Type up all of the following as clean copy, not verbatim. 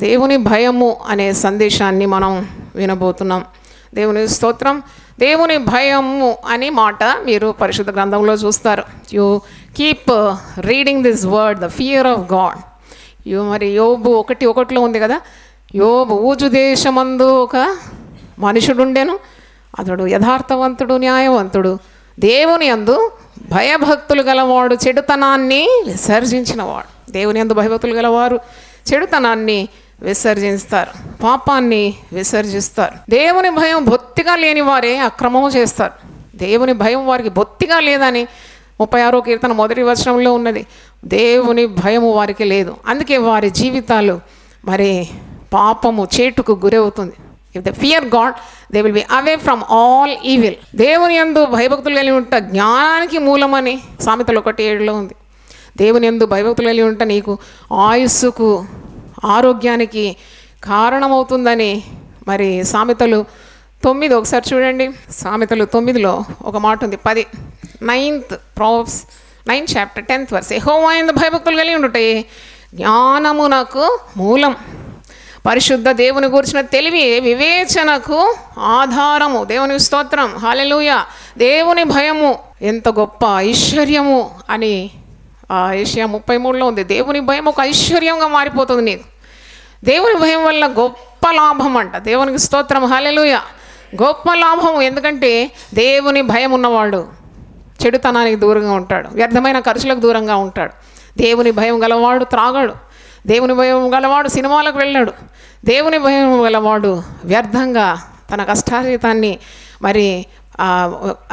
దేవుని భయము అనే సందేశాన్ని మనం వినబోతున్నాం. దేవుని స్తోత్రం. దేవుని భయము అని మాట మీరు పరిశుద్ధ గ్రంథంలో చూస్తారు. You keep reading this word, the fear of God. మరి యోబు 1:1 ఉంది కదా, యోబు ఊజు దేశమందు ఒక మనుషుడు ఉండెను, అతడు యథార్థవంతుడు, న్యాయవంతుడు, దేవుని యందు భయభక్తులు గలవాడు, చెడుతనాన్ని విసర్జించినవాడు. దేవుని యందు భయభక్తులు గలవారు చెడుతనాన్ని విసర్జిస్తారు, పాపాన్ని విసర్జిస్తారు. దేవుని భయం బొత్తిగా లేని వారే అక్రమము చేస్తారు. దేవుని భయం వారికి బొత్తిగా లేదని 36వ కీర్తన 1వ వచనంలో ఉన్నది. దేవుని భయము వారికి లేదు, అందుకే వారి జీవితాలు మరి పాపము చేటుకు గురవుతుంది. If they fear God they will be away from all evil. దేవుని యందు భయభక్తులు కలిగి ఉంట జ్ఞానానికి మూలమని సామెతలు 1:7 ఉంది. దేవుని యందు భయభక్తులు కలిగి ఉంట నీకు ఆయుస్సుకు, ఆరోగ్యానికి కారణమవుతుందని మరి సామెతలు 9 ఒకసారి చూడండి. సామెతలు 9లో ఒక మాట ఉంది, 10 9th Proverbs 9 chapter 10th verse. యెహోవా యందు భయభక్తులు కలిగి ఉండుటే జ్ఞానమునకు మూలం, పరిశుద్ధ దేవుని గురించిన తెలివి వివేచనకు ఆధారము. దేవుని స్తోత్రం, హల్లెలూయా. దేవుని భయము ఎంత గొప్ప ఐశ్వర్యము అని యెషయా 33లో ఉంది. దేవుని భయం ఒక ఐశ్వర్యంగా మారిపోతుంది నీకు. దేవుని భయం వల్ల గొప్ప లాభం అంట. దేవునికి స్తోత్రం, హల్లెలూయా. గొప్ప లాభం, ఎందుకంటే దేవుని భయం ఉన్నవాడు చెడుతనానికి దూరంగా ఉంటాడు, వ్యర్థమైన ఖర్చులకు దూరంగా ఉంటాడు. దేవుని భయం గలవాడు త్రాగాడు, దేవుని భయం గలవాడు సినిమాలకు వెళ్ళాడు, దేవుని భయం గలవాడు వ్యర్థంగా తన కష్టార్జితాన్ని మరి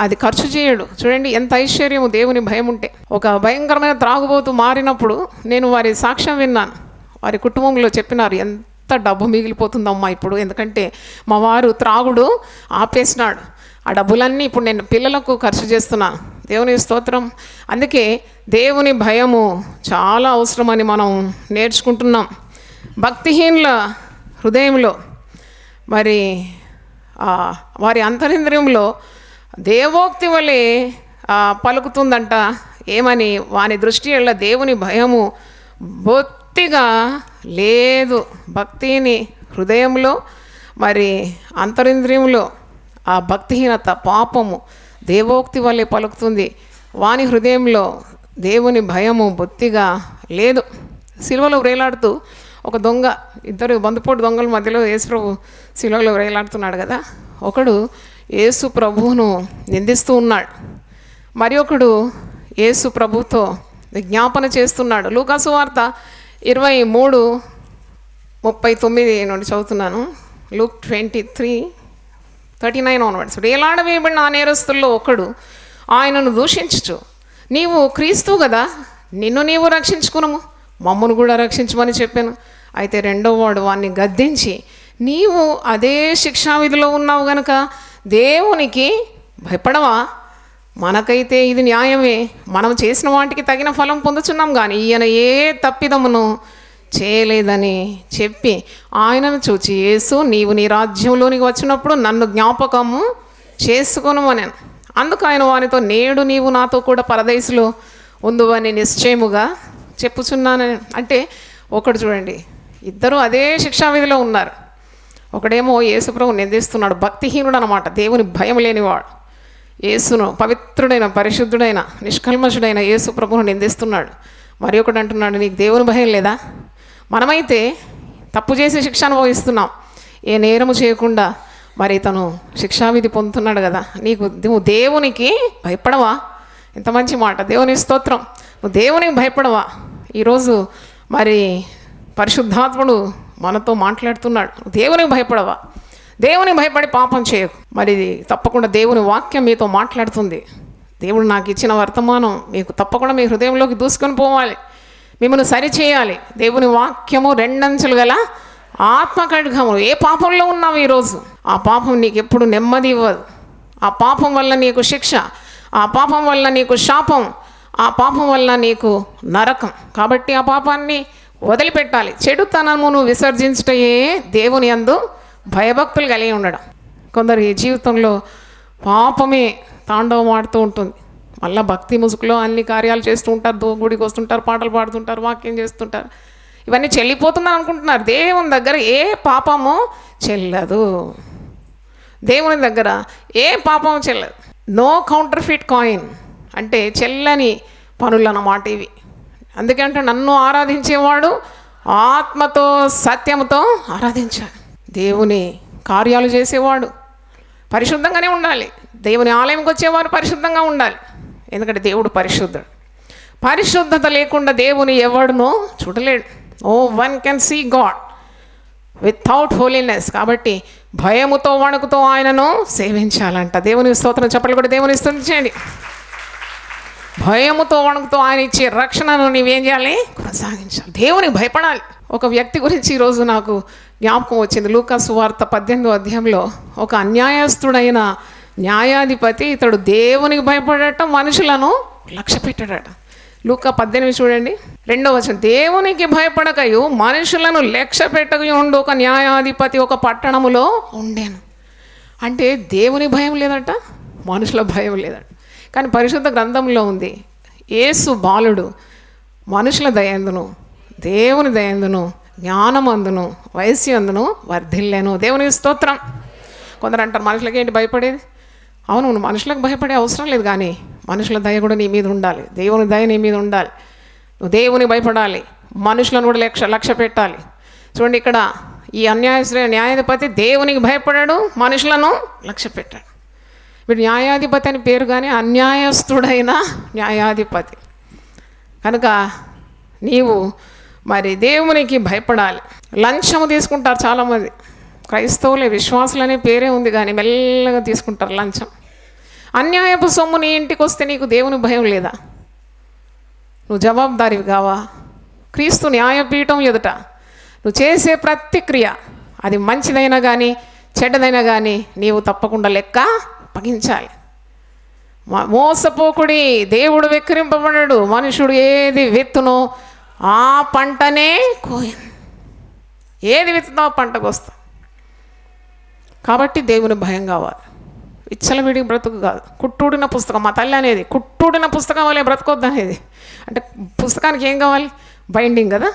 అది ఖర్చు చేయడు. చూడండి ఎంత ఐశ్వర్యము దేవుని భయం ఉంటే. ఒక భయంకరమైన త్రాగుబోతు మారినప్పుడు నేను వారి సాక్ష్యం విన్నాను. వారి కుటుంబంలో చెప్పినారు, ఎంత డబ్బు మిగిలిపోతుందమ్మా ఇప్పుడు, ఎందుకంటే మా వారు త్రాగుడు ఆపేసినాడు, ఆ డబ్బులన్నీ ఇప్పుడు నేను పిల్లలకు ఖర్చు చేస్తున్నాను. దేవుని స్తోత్రం. అందుకే దేవుని భయము చాలా అవసరమని మనం నేర్చుకుంటున్నాం. భక్తిహీనుల హృదయంలో మరి వారి అంతరింద్రియంలో దేవోక్తి వలె పలుకుతుందంట. ఏమని? వాని దృష్టి వల్ల దేవుని భయము బొత్తిగా లేదు. భక్తిని హృదయంలో మరి అంతరింద్రియంలో ఆ భక్తిహీనత, పాపము దేవోక్తి వల్లే పలుకుతుంది. వాని హృదయంలో దేవుని భయము బొత్తిగా లేదు. సిలువలో వేలాడుతూ ఒక దొంగ, ఇద్దరు బందుపోటు దొంగల మధ్యలో యేసు ప్రభు సిలువలో వేలాడుతున్నాడు కదా. ఒకడు యేసు ప్రభువును నిందిస్తూ ఉన్నాడు, మరి ఒకడు యేసు ప్రభుతో విజ్ఞాపన చేస్తున్నాడు. లూకాసు వార్త 23:39 నుండి చదువుతున్నాను. Luke 23:39 onwards. వేలాడవేయబడిన ఆ నేరస్తుల్లో ఒకడు ఆయనను దూషించుచు, నీవు క్రీస్తు కదా, నిన్ను నీవు రక్షించుకునము, మమ్మను కూడా రక్షించమని చెప్పాను. అయితే రెండో వాడు వాడిని గద్దించి, నీవు అదే శిక్షావిధిలో ఉన్నావు గనుక దేవునికి భయపడవా? మనకైతే ఇది న్యాయమే, మనం చేసిన వాటికి తగిన ఫలం పొందుచున్నాం, కానీ ఈయన ఏ తప్పిదమును చేయలేదని చెప్పి ఆయనను చూచి, యేసు నీవు నీ రాజ్యంలోనికి వచ్చినప్పుడు నన్ను జ్ఞాపకము చేసుకొనుమనెను. అందుకు ఆయన వానితో, నేడు నీవు నాతో కూడా పరదేశులో ఉందువని నిశ్చయముగా చెప్పుచున్నానని. అంటే ఒకడు చూడండి, ఇద్దరు అదే శిక్షావిధిలో ఉన్నారు. ఒకడేమో యేసుప్రభు నిందిస్తున్నాడు, భక్తిహీనుడు అనమాట, దేవుని భయం లేనివాడు. యేసును, పవిత్రుడైన, పరిశుద్ధుడైన, నిష్కల్మషుడైన యేసుప్రభును నిందిస్తున్నాడు. మరి ఒకడు అంటున్నాడు, నీకు దేవుని భయం లేదా? మనమైతే తప్పు చేసి శిక్ష అనుభవిస్తున్నాం, ఏ నేరము చేయకుండా మరి తను శిక్షావిధి పొందుతున్నాడు కదా, నువ్వు దేవునికి భయపడవా? ఎంత మంచి మాట, దేవుని స్తోత్రం. నువ్వు దేవునికి భయపడవా? ఈరోజు మరి పరిశుద్ధాత్ముడు మనతో మాట్లాడుతున్నాడు, దేవునికి భయపడవా? దేవునికి భయపడి పాపం చేయకు. మరి తప్పకుండా దేవుని వాక్యం మీతో మాట్లాడుతుంది. దేవుడు నాకు ఇచ్చిన వర్తమానం మీకు తప్పకుండా మీ హృదయంలోకి దూసుకొని పోవాలి, మిమ్మల్ని సరిచేయాలి. దేవుని వాక్యము 2 అంచులు గల ఆత్మ ఖడ్గము. ఏ పాపంలో ఉన్నావు ఈరోజు, ఆ పాపం నీకు ఎప్పుడు నెమ్మది ఇవ్వదు. ఆ పాపం వల్ల నీకు శిక్ష, ఆ పాపం వల్ల నీకు శాపం, ఆ పాపం వల్ల నీకు నరకం. కాబట్టి ఆ పాపాన్ని వదిలిపెట్టాలి. చెడుతనమును విసర్జించటయే దేవుని యందు భయభక్తులు కలిగి ఉండడం. కొందరు ఈ జీవితంలో పాపమే తాండవం ఆడుతూ ఉంటుంది, మళ్ళీ భక్తి ముసుగులో అన్ని కార్యాలు చేస్తూ ఉంటారు, గుడికి వస్తుంటారు, పాటలు పాడుతుంటారు, వాక్యం చేస్తుంటారు, ఇవన్నీ చెల్లిపోతుందని అనుకుంటున్నారు. దేవుని దగ్గర ఏ పాపము చెల్లదు. దేవుని దగ్గర ఏ పాపము చెల్లదు. నో కౌంటర్ఫిట్ కాయిన్ అంటే చెల్లని పనులు అన్నమాట ఇవి. అందుకంటే నన్ను ఆరాధించేవాడు ఆత్మతో సత్యముతో ఆరాధించాలి. దేవుని కార్యాలు చేసేవాడు పరిశుద్ధంగానే ఉండాలి. దేవుని ఆలయంకి వచ్చేవారు పరిశుద్ధంగా ఉండాలి. ఎందుకంటే దేవుడు పరిశుద్ధుడు. పరిశుద్ధత లేకుండా దేవుని ఎవడునో చూడలేడు. No one can see God without holiness. కాబట్టి భయముతో వణుకుతో ఆయనను సేవించాలంట. దేవుని స్తోత్రం. చెప్పలు కూడా దేవుని స్తుతించండి. భయముతో వణుకుతో ఆయన ఇచ్చే రక్షణను నీవేం చేయాలి? కొనసాగించాలి. దేవునికి భయపడాలి. ఒక వ్యక్తి గురించి ఈరోజు నాకు జ్ఞాపకం వచ్చింది. లూకా సువార్త 18వ అధ్యాయంలో ఒక అన్యాయస్తుడైన న్యాయాధిపతి, ఇతడు దేవునికి భయపడట, మనుషులను లక్ష్య పెట్టాడట. లూకా 18 చూడండి, 2వ వచనం. దేవునికి భయపడకయు మనుషులను లక్ష్య పెట్టకయు ఉండు ఒక న్యాయాధిపతి ఒక పట్టణములో ఉండేను. అంటే దేవుని భయం లేదట, మనుషుల భయం లేదట. కానీ పరిశుద్ధ గ్రంథంలో ఉంది, యేసు బాలుడు మనుషుల దయందును దేవుని దయందును జ్ఞానమందును వయస్సు వర్ధిల్లేను. దేవునికి స్తోత్రం. కొందరు అంటారు మనుషులకి ఏంటి భయపడేది? అవును, నువ్వు మనుషులకు భయపడే అవసరం లేదు, కానీ మనుషుల దయ కూడా నీ మీద ఉండాలి. దేవుని దయ నీ మీద ఉండాలి. నువ్వు దేవుని భయపడాలి, మనుషులను కూడా లక్ష్య పెట్టాలి. చూడండి, ఇక్కడ ఈ న్యాయాధిపతి దేవునికి భయపడాడు, మనుషులను లక్ష్య పెట్టాడు. వీడు న్యాయాధిపతి అని పేరు, కానీ అన్యాయస్తుడైన న్యాయాధిపతి. కనుక నీవు మరి దేవునికి భయపడాలి. లంచము తీసుకుంటారు చాలామంది. క్రైస్తవులే, విశ్వాసులనే పేరే ఉంది, కానీ మెల్లగా తీసుకుంటారు లంచం. అన్యాయపు సొమ్ము నీ ఇంటికి వస్తే నీకు దేవుని భయం లేదా? నువ్వు జవాబుదారివి కావా? క్రీస్తు న్యాయపీఠం ఎదుట నువ్వు చేసే ప్రతి క్రియ, అది మంచిదైనా కానీ చెడ్డదైనా కానీ, నీవు తప్పకుండా లెక్క అప్పగించాలి. మోసపోకుడి, దేవుడు వెక్కిరింపబడడు. మనుషుడు ఏది విత్తునో ఆ పంటనే కోయను. ఏది విత్తునో ఆ పంటకు వస్తా. కాబట్టి దేవుని భయం కావాలి. విచ్చలవిడి బ్రతుకు కాదు. కుట్టూడిన పుస్తకం, మా తల్లి అనేది కుట్టూడిన పుస్తకం వల్లే బ్రతకొద్దు అనేది. అంటే పుస్తకానికి ఏం కావాలి? బైండింగ్ కదా.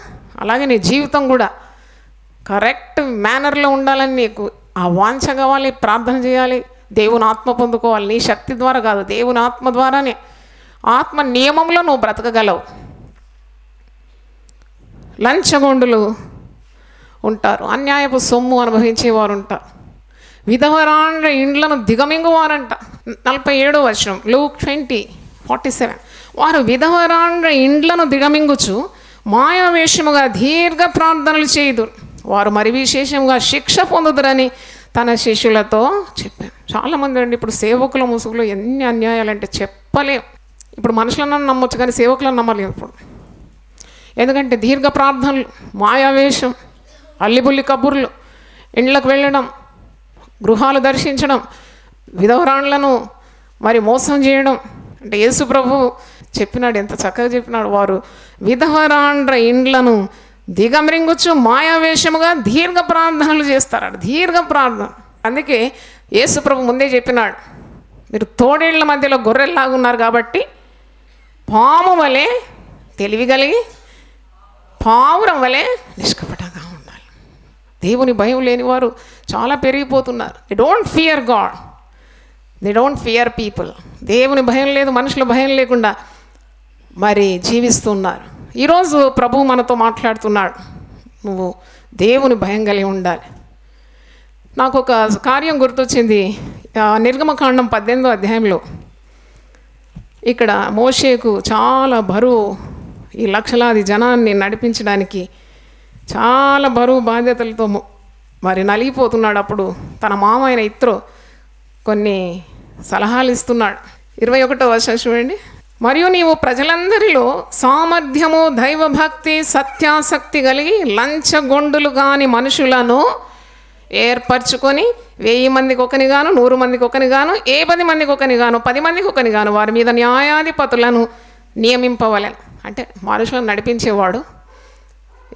అలాగే నీ జీవితం కూడా కరెక్ట్ మేనర్లో ఉండాలని నీకు ఆ వాంఛ కావాలి. ప్రార్థన చేయాలి, దేవుని ఆత్మ పొందుకోవాలి. నీ శక్తి ద్వారా కాదు, దేవుని ఆత్మ ద్వారానే. ఆత్మ నియమంలో నువ్వు బ్రతకగలవు. లంచగొండులు ఉంటారు, అన్యాయపు సొమ్ము అనుభవించేవారు ఉంటారు, విధవరాండ్ర ఇండ్లను దిగమింగువారంట. 47వ వచనం, లూక్ 20:47. వారు విధవరాండ్ర ఇండ్లను దిగమింగుచు మాయావేషముగా దీర్ఘ ప్రార్థనలు చేయుదురు, వారు మరి విశేషంగా శిక్ష పొందుదురని తన శిష్యులతో చెప్పాను. చాలామంది అండి ఇప్పుడు సేవకుల ముసుగులో ఎన్ని అన్యాయాలంటే చెప్పలేం. ఇప్పుడు మనుషులను నమ్మొచ్చు, కానీ సేవకులను నమ్మలేము ఇప్పుడు. ఎందుకంటే దీర్ఘ ప్రార్థనలు, మాయావేషం, అల్లిబుల్లి కబుర్లు, ఇండ్లకు వెళ్ళడం, గృహాలు దర్శించడం, విధవరాండ్లను మరి మోసం చేయడం. అంటే యేసు ప్రభు చెప్పినాడు, ఎంత చక్కగా చెప్పినాడు. వారు విధవరాండ్ర ఇండ్లను దిగమరింగొచ్చు మాయావేషముగా దీర్ఘ ప్రార్థనలు చేస్తారట. దీర్ఘ ప్రార్థన. అందుకే యేసు ప్రభు ముందే చెప్పినాడు, మీరు తోడేళ్ల మధ్యలో గొర్రెల్లాగా ఉన్నారు కాబట్టి పాము వలె తెలివి కలిగి పావురం వలె నిష్కపటంగా ఉండాలి. దేవుని భయం లేని వారు చాలా పెరిగిపోతున్నారు. They don't fear God, they don't fear people. దేవుని భయం లేదు, మనుషుల భయం లేకుండా మరి జీవిస్తున్నారు. ఈరోజు ప్రభువు మనతో మాట్లాడుతున్నాడు, నువ్వు దేవుని భయం కలిగి ఉండాలి. నాకు ఒక కార్యం గుర్తొచ్చింది. నిర్గమకాండం 18వ అధ్యాయంలో ఇక్కడ మోషేకు చాలా బరువు, ఈ లక్షలాది జనాన్ని నడిపించడానికి చాలా బరువు బాధ్యతలతో మరి నలిగిపోతున్నాడు. అప్పుడు తన మామ అయిన ఇత్రో కొన్ని సలహాలు ఇస్తున్నాడు. 21వ వచనం చూడండి. మరియు నీవు ప్రజలందరిలో సామర్థ్యము, దైవభక్తి, సత్యాసక్తి కలిగి లంచగొండులు కాని మనుషులను ఏర్పరచుకొని 1000 మందికి ఒకని గాను, 100 మందికి ఒకని గాను, 10 మందికి ఒకని గాను, 10 మందికి ఒకని గాను వారి మీద న్యాయాధిపతులను నియమింపవలెను. అంటే మనుషులను నడిపించేవాడు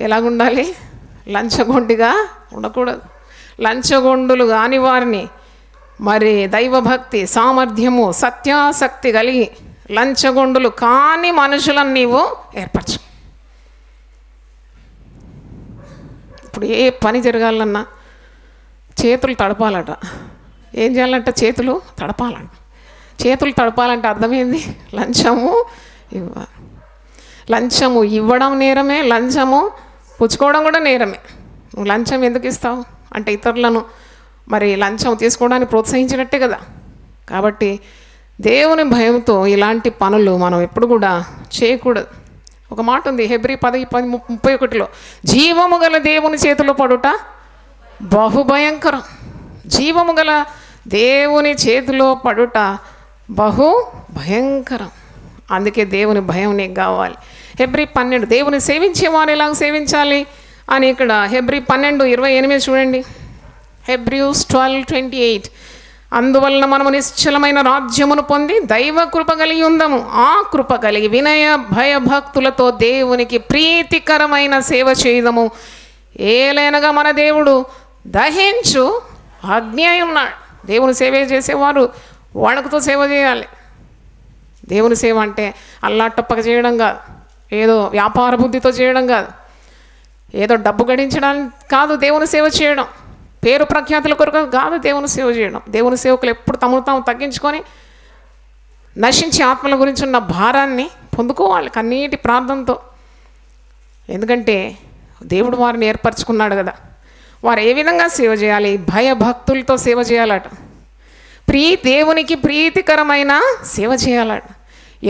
ఎలాగుండాలి? లంచగొండిగా ఉండకూడదు. లంచగొండులు కాని వారిని మరి దైవభక్తి, సామర్థ్యము, సత్యాసక్తి కలిగి లంచగొండులు కాని మనుషులను నీవు ఏర్పరచు. ఇప్పుడు ఏ పని జరగాలన్నా చేతులు తడపాలట. ఏం చేయాలంట? చేతులు తడపాలంట. చేతులు తడపాలంటే అర్థమైంది, లంచము ఇవ్వాలి. లంచము ఇవ్వడం నేరమే, లంచము పుచ్చుకోవడం కూడా నేరమే. నువ్వు లంచం ఎందుకు ఇస్తావు అంటే ఇతరులను మరి లంచం తీసుకోవడానికి ప్రోత్సహించినట్టే కదా. కాబట్టి దేవుని భయంతో ఇలాంటి పనులు మనం ఎప్పుడు కూడా చేయకూడదు. ఒక మాట ఉంది హెబ్రీ 10:31, జీవము గల దేవుని చేతిలో పడుట బహుభయంకరం. జీవము గల దేవుని చేతిలో పడుట బహు భయంకరం. అందుకే దేవుని భయం నీకు కావాలి. హెబ్రీ 12, దేవుని సేవించేవారు ఎలాగ సేవించాలి అని ఇక్కడ హెబ్రీ 12:28 చూడండి. హెబ్రూస్ 12:28, అందువలన మనము నిశ్చలమైన రాజ్యమును పొంది దైవ కృప కలిగి ఉందము. ఆ కృప కలిగి వినయ భయభక్తులతో దేవునికి ప్రీతికరమైన సేవ చేయదము. ఏలైనగా మన దేవుడు దహించు అగ్ని అయి ఉన్నాడు. దేవుని సేవ చేసేవారు వణుకుతో సేవ చేయాలి. దేవుని సేవ అంటే అల్లాటప్పక చేయడం కాదు, ఏదో వ్యాపార బుద్ధితో చేయడం కాదు, ఏదో డబ్బు గడించడానికి కాదు దేవుని సేవ చేయడం, పేరు ప్రఖ్యాతుల కొరకు కాదు దేవుని సేవ చేయడం. దేవుని సేవకులు ఎప్పుడు తమను తాము తగ్గించుకొని నశించి ఆత్మల గురించి ఉన్న భారాన్ని పొందుకోవాలి కన్నీటి ప్రార్థనతో. ఎందుకంటే దేవుడు వారిని ఏర్పరచుకున్నాడు కదా. వారు ఏ విధంగా సేవ చేయాలి? భయభక్తులతో సేవ చేయాలట. దేవునికి ప్రీతికరమైన సేవ చేయాలట.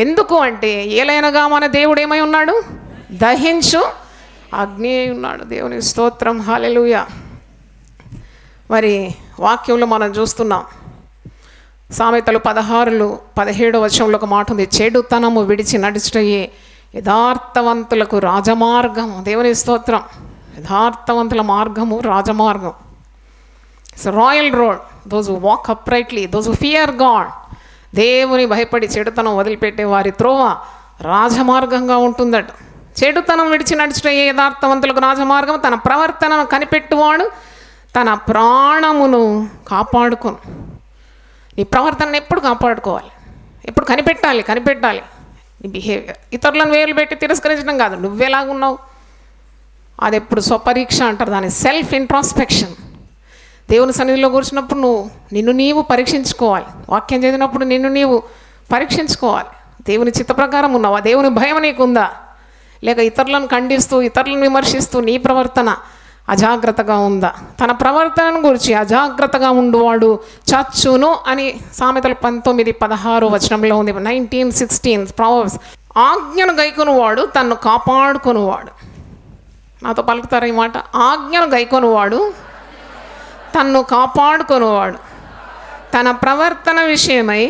ఎందుకు అంటే ఏలైనగా మన దేవుడు ఏమై ఉన్నాడు? దహించు అగ్ని అయి ఉన్నాడు. దేవునికి స్తోత్రం, హల్లెలూయా. మరి వాక్యంలో మనం చూస్తున్నాం, సామెతలు 16:17 ఒక మాట ఉంది, చెడుతనము విడిచి నడుచుటయే యథార్థవంతులకు రాజమార్గము. దేవుని స్తోత్రం. యథార్థవంతుల మార్గము రాజమార్గం. It's royal road. Those who walk uprightly, those who fear God. దేవుని భయపడి చెడుతనం వదిలిపెట్టే వారి త్రోవ రాజమార్గంగా ఉంటుందట. చెడుతనం విడిచి నడుచుటయే యథార్థవంతులకు రాజమార్గం. తన ప్రవర్తనను కనిపెట్టువాడు తన ప్రాణమును కాపాడుకోను. నీ ప్రవర్తనను ఎప్పుడు కాపాడుకోవాలి, ఎప్పుడు కనిపెట్టాలి నీ బిహేవియర్. ఇతరులను వేలు పెట్టి తిరస్కరించడం కాదు, నువ్వెలాగున్నావు అది ఎప్పుడు స్వపరీక్ష అంటారు దాన్ని, సెల్ఫ్ ఇంట్రాస్పెక్షన్. దేవుని సన్నిధిలో కూర్చున్నప్పుడు నిన్ను నీవు పరీక్షించుకోవాలి. వాక్యం చదివినప్పుడు నిన్ను నీవు పరీక్షించుకోవాలి. దేవుని చిత్త ప్రకారం ఉన్నావా? దేవుని భయం నీకుందా? లేక ఇతరులను ఖండిస్తూ ఇతరులను విమర్శిస్తూ నీ ప్రవర్తన అజాగ్రత్తగా ఉందా? తన ప్రవర్తనను గురించి అజాగ్రత్తగా ఉండువాడు చచ్చును అని సామెతలు 19:16 ఉంది. 19:16 Proverbs. ఆజ్ఞను గైకొనువాడు తన్ను కాపాడుకొనువాడు. నాతో పలుకుతారా ఈ మాట? ఆజ్ఞను గైకొనువాడు తన్ను కాపాడుకొనువాడు. తన ప్రవర్తన విషయమై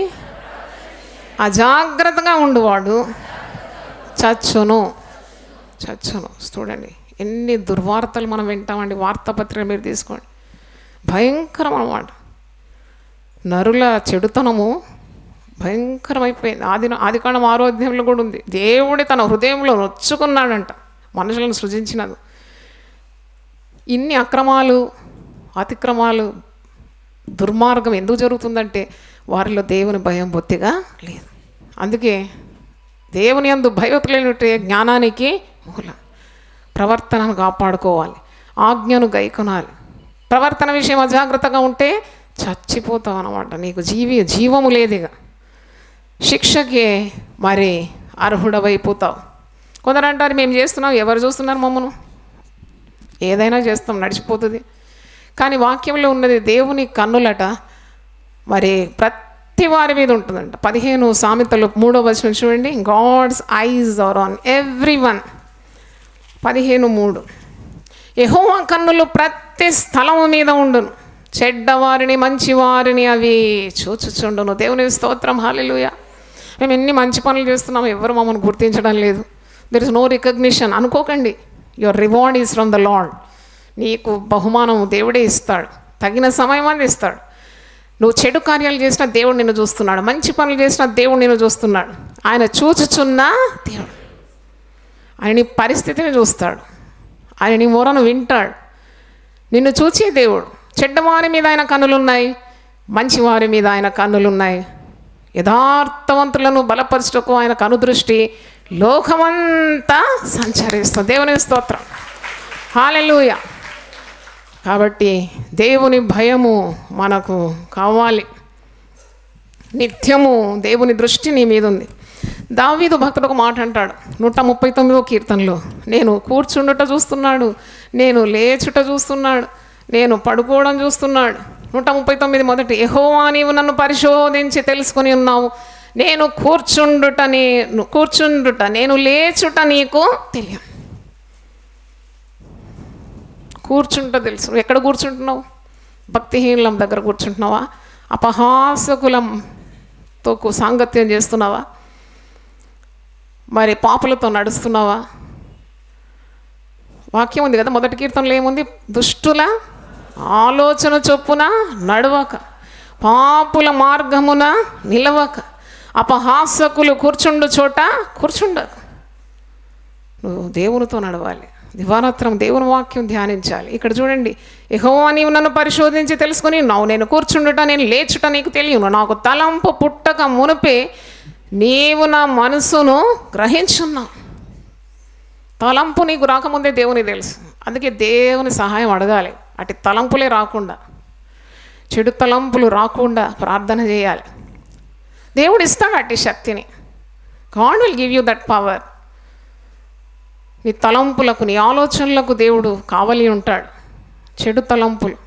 అజాగ్రత్తగా ఉండువాడు చచ్చును. చూడండి ఎన్ని దుర్వార్తలు మనం వింటామండి. వార్తాపత్రిక మీరు తీసుకోండి, భయంకరం అన్నమాట. నరుల చెడుతనము భయంకరమైపోయింది. ఆదికాండం 6వ అధ్యాయంలో కూడా ఉంది. దేవుడి తన హృదయంలో నొచ్చుకున్నాడంట మనుషులను సృజించినది. ఇన్ని అక్రమాలు, అతిక్రమాలు, దుర్మార్గం ఎందుకు జరుగుతుందంటే వారిలో దేవుని భయం బొత్తిగా లేదు. అందుకే దేవుని యందు భయభక్తులైనట్టే జ్ఞానానికి మూలం. ప్రవర్తనను కాపాడుకోవాలి, ఆజ్ఞను గైకొనాలి. ప్రవర్తన విషయం అజాగ్రత్తగా ఉంటే చచ్చిపోతావు అన్నమాట. నీకు జీవము లేదుగా, శిక్షకే మరి అర్హుడవైపోతావు. కొందరు అంటారు మేము చేస్తున్నాం, ఎవరు చూస్తున్నారు మమ్మను? ఏదైనా చేస్తాం, నడిచిపోతుంది. కానీ వాక్యంలో ఉన్నది దేవుని కన్నులట మరి ప్రతి వారి మీద ఉంటుందంట. 15 సామెతలు 3వ చూడండి. God's eyes are on everyone. 15:3 యెహోవా కన్నులు ప్రతి స్థలము మీద ఉండును, చెడ్డవారిని మంచివారిని అవి చూచుచుండును. దేవుని స్తోత్రం, హల్లెలూయా. మేము ఎన్ని మంచి పనులు చేస్తున్నాం, ఎవరు మమ్మల్ని గుర్తించడం లేదు. There is no recognition. అనుకోకండి, your reward is from the Lord. నీకు బహుమానం దేవుడే ఇస్తాడు, తగిన సమయం అని ఇస్తాడు. నువ్వు చెడు కార్యాలు చేసినా దేవుడు నిన్ను చూస్తున్నాడు, మంచి పనులు చేసినా దేవుడు నిన్ను చూస్తున్నాడు. ఆయన చూచుచున్న దేవుడు. ఆయన నీ పరిస్థితిని చూస్తాడు, ఆయన నీ మొరను వింటాడు. నిన్ను చూచే దేవుడు. చెడ్డవారి మీద ఆయన కన్నులున్నాయి, మంచివారి మీద ఆయన కన్నులున్నాయి. యథార్థవంతులను బలపరచుటకు ఆయన కనుదృష్టి లోకమంతా సంచరిస్తుంది. దేవుని స్తోత్రం, హల్లెలూయా. కాబట్టి దేవుని భయము మనకు కావాలి. నిత్యము దేవుని దృష్టి నీ మీద ఉంది. దావీదు భక్తుడు ఒక మాట అంటాడు 139వ కీర్తనలో, నేను కూర్చుండుట చూస్తున్నాడు, నేను లేచుట చూస్తున్నాడు, నేను పడుకోవడం చూస్తున్నాడు. 139 మొదటి, యెహోవా నీవు నన్ను పరిశోధించి తెలుసుకొని ఉన్నావు, నేను కూర్చుండుట నేను లేచుట నీకు తెలియదు. కూర్చుంట తెలుసు. నువ్వు ఎక్కడ కూర్చుంటున్నావు? భక్తిహీనులం దగ్గర కూర్చుంటున్నావా? అపహాసకులంతో సాంగత్యం చేస్తున్నావా? మరి పాపులతో నడుస్తున్నావా? వాక్యం ఉంది కదా, మొదటి కీర్తనలో ఏముంది? దుష్టుల ఆలోచన చొప్పున నడవక, పాపుల మార్గమున నిలవక, అపహాసకులు కూర్చుండు చోట కూర్చుండక. నువ్వు దేవునితో నడవాలి. దివారాత్రం దేవుని వాక్యం ధ్యానించాలి. ఇక్కడ చూడండి, యెహోవా నీవు నన్ను పరిశోధించి తెలుసుకొని ఉన్నావు, నేను కూర్చుండుట నేను లేచుట నీకు తెలియను, నాకు తలంపు పుట్టక మునిపే నీవు నా మనసును గ్రహించున్నావు. తలంపు నీకు రాకముందే దేవుని తెలుసు. అందుకే దేవుని సహాయం అడగాలి. అటు తలంపులే రాకుండా, చెడు తలంపులు రాకుండా ప్రార్థన చేయాలి. దేవుడు ఇస్తాడు అట్టి శక్తిని. God will give you that power. నీ తలంపులకు, నీ ఆలోచనలకు దేవుడు కావలి ఉంటాడు. చెడు తలంపులు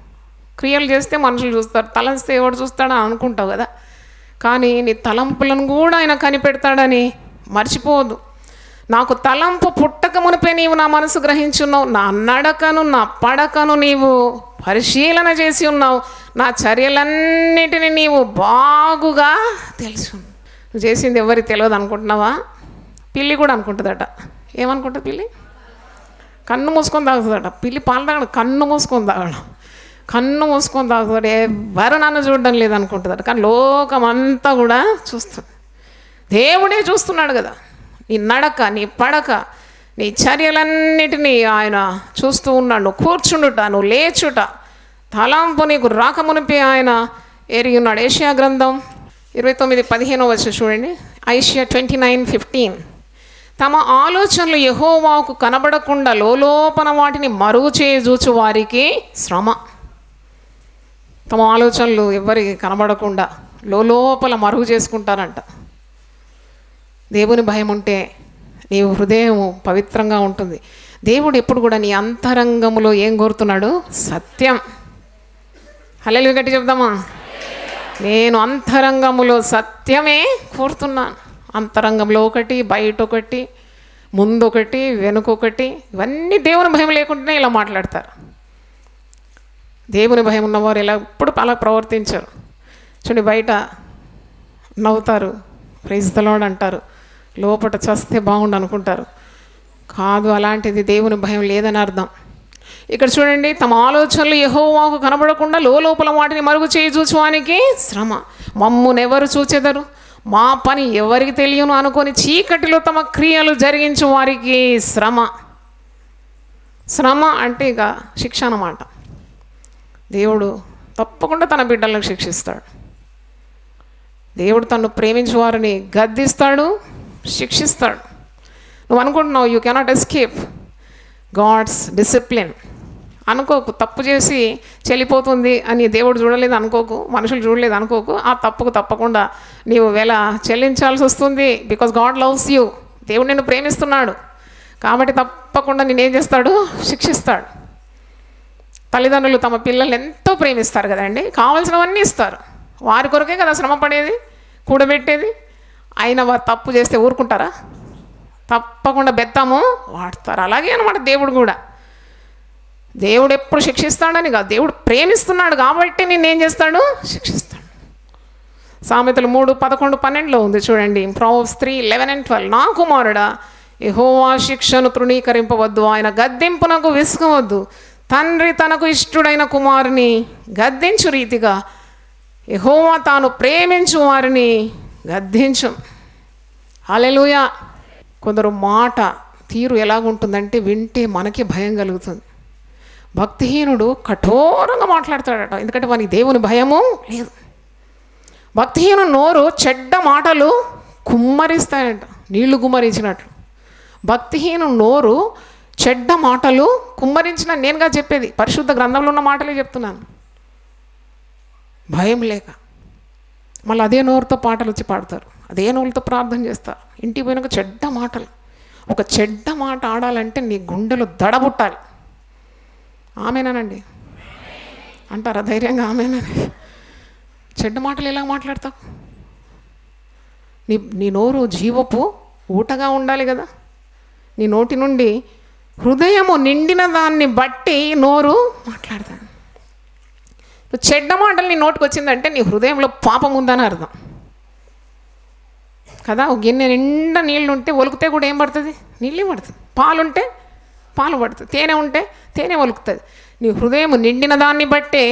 క్రియలు చేస్తే మనుషులు చూస్తారు, తలంస్తే ఎవడు చూస్తాడని అనుకుంటావు కదా, కానీ నీ తలంపులను కూడా ఆయన కనిపెడతాడని మర్చిపోవద్దు. నాకు తలంపు పుట్టక మునిపే నీవు నా మనసు గ్రహించున్నావు, నా నడకను నా పడకను నీవు పరిశీలన చేసి ఉన్నావు, నా చర్యలన్నిటిని నీవు బాగుగా తెలుసు. నువ్వు చేసింది ఎవరికి తెలియదు అనుకుంటున్నావా? పిల్లి కూడా అనుకుంటుందట. ఏమనుకుంటుంది పిల్లి? కన్ను మూసుకొని తాగుతుందట. పిల్లి పాలు తాగడం కన్ను మూసుకొని తాగడం, కన్ను మూసుకొని తాగుతాడు. ఎవరు నన్ను చూడడం లేదనుకుంటుందట. కానీ లోకం అంతా కూడా చూస్తుంది. దేవుడే చూస్తున్నాడు కదా. నీ నడక, నీ పడక, నీ చర్యలన్నిటినీ ఆయన చూస్తూ ఉన్నాడు. నువ్వు కూర్చుండుట, నువ్వు లేచుట, తలంపు నీకు రాకమునిపి ఆయన ఎరిగి ఉన్నాడు. ఏషియా గ్రంథం 29:15 చూడండి. ఐషియా 29:15, తమ ఆలోచనలు యెహోవాకు కనబడకుండా లోలోపన వాటిని మరుగు చేయజూచు వారికి శ్రమ. తమ ఆలోచనలు ఎవరికి కనబడకుండా లోపల మరుగు చేసుకుంటారంట. దేవుని భయం ఉంటే నీ హృదయం పవిత్రంగా ఉంటుంది. దేవుడు ఎప్పుడు కూడా నీ అంతరంగములో ఏం కోరుతున్నాడు? సత్యం. హల్లెలూయా గట్టి చెప్దామా? నేను అంతరంగములో సత్యమే కోరుతున్నాను. అంతరంగంలో ఒకటి, బయట ఒకటి, ముందొకటి, వెనుకొకటి. ఇవన్నీ దేవుని భయం లేకుండానే ఇలా మాట్లాడతారు. దేవుని భయం ఉన్నవారు ఇలా ఎప్పుడు అలా ప్రవర్తించరు. చూడండి, బయట నవ్వుతారు, ప్రైజ్ ది లార్డ్ అంటారు, లోపల చస్తే బాగుండు అనుకుంటారు. కాదు, అలాంటిది దేవుని భయం లేదని అర్థం. ఇక్కడ చూడండి, తమ ఆలోచనలు యెహోవాకు కనబడకుండా లోపల వాటిని మరుగు చేయి చూచువానికి శ్రమ. మమ్మునెవరు చూచెదరు, మా పని ఎవరికి తెలియను అనుకొని చీకటిలో తమ క్రియలు జరిగించు వారికి శ్రమ. శ్రమ అంటే ఇక శిక్ష అన్నమాట. దేవుడు తప్పకుండా తన బిడ్డలను శిక్షిస్తాడు. దేవుడు తను ప్రేమించే వారిని గద్దిస్తాడు, శిక్షిస్తాడు. నువ్వు అనుకుంటున్నావు you cannot escape God's discipline అనుకోకు. తప్పు చేసి చెల్లిపోతుంది అని దేవుడు చూడలేదు అనుకోకు, మనుషులు చూడలేదు అనుకోకు. ఆ తప్పుకు తప్పకుండా నీవు వెల చెల్లించాల్సి వస్తుంది. Because God loves you. దేవుడు నిన్ను ప్రేమిస్తున్నాడు కాబట్టి తప్పకుండా నేనేం చేస్తాడు? శిక్షిస్తాడు. తల్లిదండ్రులు తమ పిల్లల్ని ఎంతో ప్రేమిస్తారు కదండి, కావాల్సినవన్నీ ఇస్తారు. వారి కొరకే కదా శ్రమ పడేది, కూడబెట్టేది. అయినా వారు తప్పు చేస్తే ఊరుకుంటారా? తప్పకుండా బెత్తము వాడతారు. అలాగే అనమాట దేవుడు కూడా. దేవుడు ఎప్పుడు శిక్షిస్తాడని కాదు, దేవుడు ప్రేమిస్తున్నాడు కాబట్టి నేనేం చేస్తాడు? శిక్షిస్తాడు. సామెతలు 3:11-12 ఉంది చూడండి. Proverbs 3:11-12, నా కుమారుడా, యెహోవా శిక్షను తృణీకరింపవద్దు, ఆయన గద్దింపునకు విసుగవద్దు. తండ్రి తనకు ఇష్టుడైన కుమారుని గద్దించు రీతిగా యెహోవా తాను ప్రేమించు వారిని గద్దించు. హల్లెలూయా. కొందరు మాట తీరు ఎలాగుంటుందంటే వింటే మనకి భయం కలుగుతుంది. భక్తిహీనుడు కఠోరంగా మాట్లాడతాడట, ఎందుకంటే వానికి దేవుని భయము లేదు. భక్తిహీనుడు నోరు చెడ్డ మాటలు కుమ్మరిస్తాయంట, నీళ్లు గుమ్మరించినట్లు. భక్తిహీనుడు నోరు చెడ్డ మాటలు కుమ్మరించిన, నేనుగా చెప్పేది పరిశుద్ధ గ్రంథంలో ఉన్న మాటలే చెప్తున్నాను, భయం లేక. మళ్ళీ అదే నోరుతో పాటలు వచ్చి పాడతారు, అదే నోరుతో ప్రార్థన చేస్తారు. ఇంటికి పోయినాక చెడ్డ మాటలు. ఒక చెడ్డ మాట ఆడాలంటే నీ గుండెలు దడబుట్టాలి. ఆమెనానండి అంటారా ధైర్యంగా? ఆమెనని. చెడ్డ మాటలు ఎలా మాట్లాడతావు? నీ నోరు జీవపు ఊటగా ఉండాలి కదా. నీ నోటి నుండి హృదయము నిండిన దాన్ని బట్టి నోరు మాట్లాడతాను. నువ్వు చెడ్డ మాటలు నీ నోటికి వచ్చిందంటే నీ హృదయంలో పాపం ఉందని అర్థం కదా. ఒక గిన్నె నిండా నీళ్ళు ఉంటే ఒలికితే కూడా ఏం పడుతుంది? నీళ్ళే పడుతుంది. పాలుంటే పాలు పడుతుంది. తేనె ఉంటే తేనె ఒలుకుతుంది. నీ హృదయం నిండిన దాన్ని బట్టే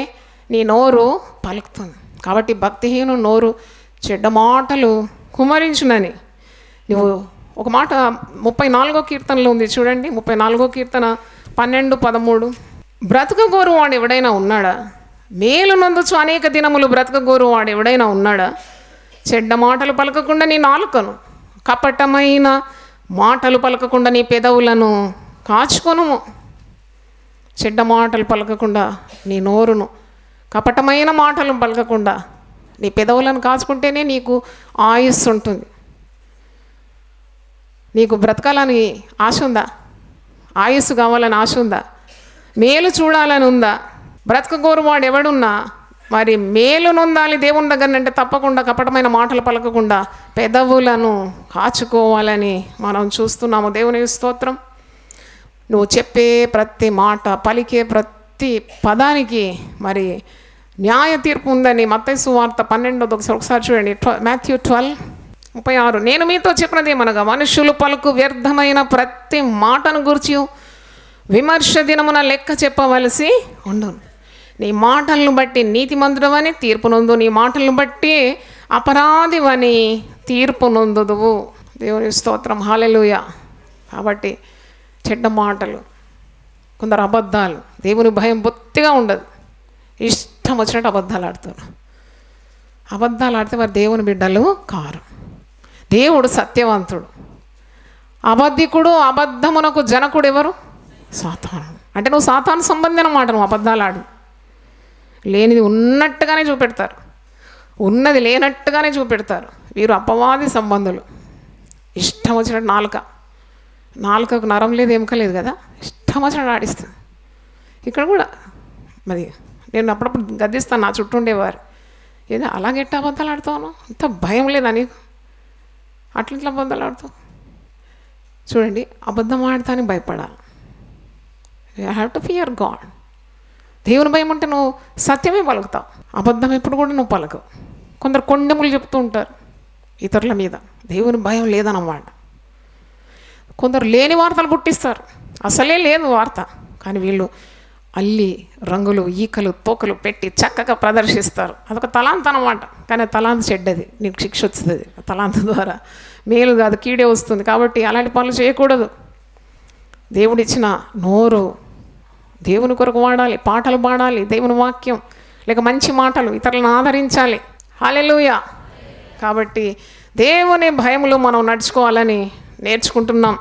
నీ నోరు పలుకుతుంది. కాబట్టి భక్తిహీను నోరు చెడ్డ మాటలు కుమరించునని. నువ్వు ఒక మాట 34వ కీర్తనలో ఉంది చూడండి, 34వ కీర్తన 12-13. బ్రతకగోరు వాడు ఎవడైనా ఉన్నాడా? మేలు నందుచు అనేక దినములు బ్రతకగోరు వాడు ఎవడైనా ఉన్నాడా? చెడ్డ మాటలు పలకకుండా నీ నాలుకను, కపటమైన మాటలు పలకకుండా నీ పెదవులను కాచుకొనుము. చెడ్డ మాటలు పలకకుండా నీ నోరును, కపటమైన మాటలు పలకకుండా నీ పెదవులను కాచుకుంటేనే నీకు ఆయుస్సు ఉంటుంది. నీకు బ్రతకాలని ఆశ ఉందా? ఆయుస్సు కావాలని ఆశ ఉందా? మేలు చూడాలని ఉందా? బ్రతకగోరు వాడు ఎవడున్నా మరి మేలు నొందాలి దేవుని దగ్గర అంటే తప్పకుండా కపటమైన మాటలు పలకకుండా పెదవులను కాచుకోవాలని మనం చూస్తున్నాము. దేవుని స్తోత్రం. నువ్వు చెప్పే ప్రతి మాట, పలికే ప్రతి పదానికి మరి న్యాయ తీర్పు ఉందని మత్తయి సువార్త 12 ఒకసారి చూడండి, మాథ్యూ 12:36. నేను మీతో చెప్పినది ఏమనగా మనుషులు పలుకు వ్యర్థమైన ప్రతి మాటను గురించి విమర్శ దినమున లెక్క చెప్పవలసి ఉండును. నీ మాటలను బట్టి నీతిమంతుడవని తీర్పు నొందు, నీ మాటలను బట్టి అపరాధివని తీర్పు నొందుదువు. దేవుని స్తోత్రం, హల్లెలూయా. కాబట్టి చెడ్డ మాటలు, కొందరు అబద్ధాలు, దేవుని భయం బొత్తిగా ఉండదు, ఇష్టం వచ్చినట్టు అబద్ధాలు ఆడతారు. అబద్ధాలు ఆడితే వారు దేవుని బిడ్డలు కారు. దేవుడు సత్యవంతుడు. అబద్ధికుడు, అబద్ధమునకు జనకుడు ఎవరు? సాతాను. అంటే నువ్వు సాతాను సంబంధించిన మాట, నువ్వు అబద్ధాలు ఆడు. లేనిది ఉన్నట్టుగానే చూపెడతారు, ఉన్నది లేనట్టుగానే చూపెడతారు. వీరు అపవాది సంబంధులు. ఇష్టం వచ్చినట్టు నాలుకకు నరం లేదు, ఎముక లేదు కదా, ఇష్టం వచ్చినట్టు ఆడిస్తుంది. ఇక్కడ కూడా మరి నేను అప్పుడప్పుడు గద్దిస్తాను నా చుట్టూ ఉండేవారు, ఏదో అలాగెట్ట అబద్ధాలు ఆడుతాను, ఇంత భయం లేదా నీకు, అట్లా అబద్ధాలు ఆడుతావు. చూడండి, అబద్ధం ఆడతానికి భయపడాలి. You have to fear God. దేవుని భయం ఉంటే నువ్వు సత్యమే పలుకుతావు, అబద్ధం ఎప్పుడు కూడా నువ్వు పలకవు. కొందరు కొండెములు చెప్తూ ఉంటారు ఇతరుల మీద, దేవుని భయం లేదన్నమాట. కొందరు లేని వార్తలు పుట్టిస్తారు, అసలే లేదు వార్త, కానీ వీళ్ళు అల్లి రంగులు, ఈకలు, తోకలు పెట్టి చక్కగా ప్రదర్శిస్తారు. అదొక తలాంత్ అన్నమాట. కానీ తలాంత్ చెడ్డది, నీకు శిక్ష వస్తుంది. తలాంత్ ద్వారా మేలు కాదు, కీడే వస్తుంది. కాబట్టి అలాంటి పనులు చేయకూడదు. దేవుడిచ్చిన నోరు దేవుని కొరకు వాడాలి, పాటలు పాడాలి, దేవుని వాక్యం లేక మంచి మాటలు, ఇతరులను ఆదరించాలి. హల్లెలూయా. కాబట్టి దేవుని భయములో మనం నడుచుకోవాలని నేర్చుకుంటున్నాం.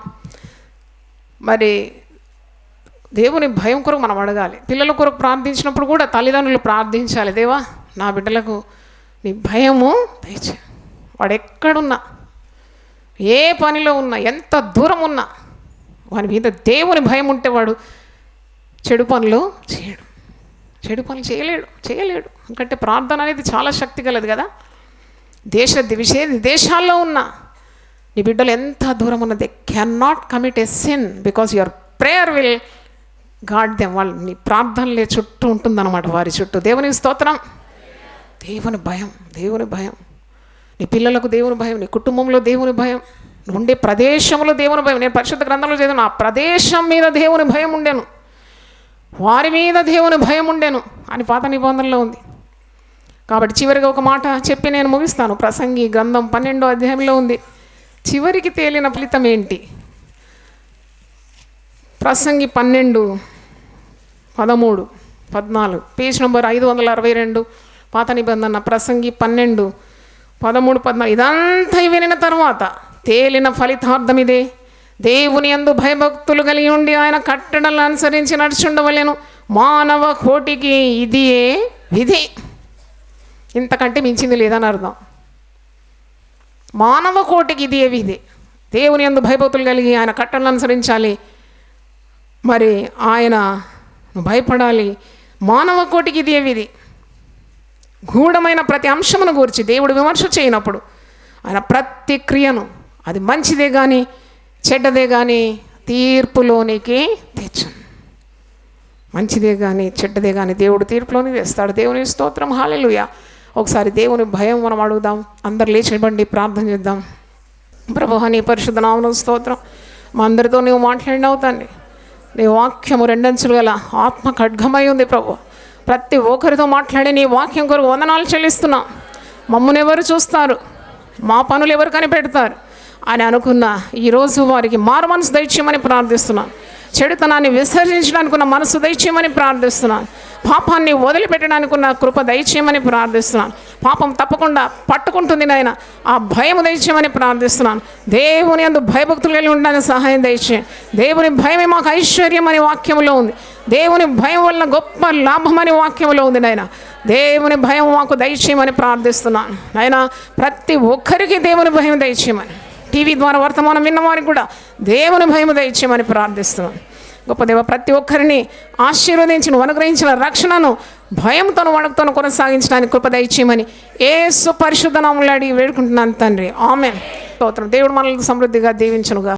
మరి దేవుని భయం కొరకు మనం అడగాలి. పిల్లల కొరకు ప్రార్థించినప్పుడు కూడా తల్లిదండ్రులు ప్రార్థించాలి, దేవా నా బిడ్డలకు నీ భయము దయచే. వాడు ఎక్కడున్నా, ఏ పనిలో ఉన్నా, ఎంత దూరం ఉన్నా, వాని మీద దేవుని భయం ఉంటే వాడు చెడు పనులు చేయడు, చెడు పనులు చేయలేడు. ఎందుకంటే ప్రార్థన అనేది చాలా శక్తి కలదు కదా. దేశాల్లో ఉన్న నీ బిడ్డలు ఎంత దూరం ఉన్న, they can not commit a sin because your prayer will God them. వాళ్ళు నీ ప్రార్థనలే చుట్టూ ఉంటుందన్నమాట, వారి చుట్టూ. దేవుని స్తోత్రం. దేవుని భయం, నీ పిల్లలకు దేవుని భయం, నీ కుటుంబంలో దేవుని భయం, నువ్వు ఉండే ప్రదేశంలో దేవుని భయం. నేను పరిశుద్ధ గ్రంథంలో చదివాను, ఆ ప్రదేశం మీద దేవుని భయం ఉండేను, వారి మీద దేవుని భయం ఉండేను అని పాత నిబంధనలో ఉంది. కాబట్టి చివరిగా ఒక మాట చెప్పి నేను ముగిస్తాను. ప్రసంగి గ్రంథం 12వ అధ్యాయంలో ఉంది, చివరికి తేలిన ఫలితం ఏంటి? ప్రసంగి 12:13-14, పేజ్ నెంబర్ 562, పాత నిబంధన. ప్రసంగి 12:13-14. ఇదంతా వినిన తర్వాత తేలిన ఫలితార్థం ఇదే, దేవుని యందు భయభక్తులు కలిగి ఉండి ఆయన కట్టడలను అనుసరించి నడుచుండవలెను. మానవ కోటికి ఇదియే విధి. ఇంతకంటే మించింది లేదని అర్థం. మానవ కోటికి ఇదియే విధి. దేవుని యందు భయభక్తులు కలిగి ఆయన కట్టడలను అనుసరించాలి. మరి ఆయన భయపడాలి. మానవ కోటికి ఇదియే విధి. గూఢమైన ప్రతి అంశమును గూర్చి దేవుడు విమర్శ చేయనప్పుడు ఆయన ప్రతి క్రియను, అది మంచిదే కానీ చెడ్డదే కానీ, తీర్పులోనికి తెచ్చు. మంచిదే కానీ చెడ్డదే కానీ దేవుడు తీర్పులోనికి తెస్తాడు. దేవుని స్తోత్రం, హల్లెలూయా. ఒకసారి దేవుని భయం మనం అడుగుదాం. అందరు లేచిబండి ప్రార్థన చేద్దాం. ప్రభువా, నీ పరిశుద్ధ నామమునకు స్తోత్రం. మా అందరితో నీవు మాట్లాడినావు తండ్రి. నీ వాక్యము రెండంచులు గల ఆత్మ ఖడ్గమై ఉంది ప్రభు. ప్రతి ఒక్కరితో మాట్లాడి నీ వాక్యం కొరకు వందనాలు చెల్లిస్తున్నాం. మమ్మల్ని ఎవరు చూస్తారు, మా పనులు ఎవరు కనిపెడతారు అని అనుకున్న ఈరోజు వారికి మారు మనసు దయచేయమని ప్రార్థిస్తున్నాను. చెడుతనాన్ని విసర్జించడానికి ఉన్న మనసు దయచేయమని ప్రార్థిస్తున్నాను. పాపాన్ని వదిలిపెట్టడానికి ఉన్న కృప దయచేయమని ప్రార్థిస్తున్నాను. పాపం తప్పకుండా పట్టుకుంటుంది నాయన, ఆ భయం దయచేయమని ప్రార్థిస్తున్నాను. దేవుని యందు భయభక్తులు కలిగి ఉండడానికి సహాయం దయచేయండి. దేవుని భయమే మాకు ఐశ్వర్యం అని వాక్యంలో ఉంది. దేవుని భయం వల్ల గొప్ప లాభం అని వాక్యంలో ఉంది నాయన. దేవుని భయం మాకు దయచేయమని ప్రార్థిస్తున్నాను నాయన. ప్రతి ఒక్కరికి దేవుని భయం దయచేయమని, టీవీ ద్వారా వర్తమానం విన్నవారికి కూడా దేవుని భయం దయచేయమని ప్రార్థిస్తున్నాను. గొప్ప దేవ, ప్రతి ఒక్కరిని ఆశీర్వదించిన అనుగ్రహించిన రక్షణను భయంతో వణకుతో కొనసాగించడానికి కృప దయచేయమని యేసు పరిశుద్ధ నామములో అడిగి వేడుకుంటున్నాను తండ్రి. ఆమేన్. స్తోత్రం. దేవుడు మనల్ని సమృద్ధిగా దీవించునుగా.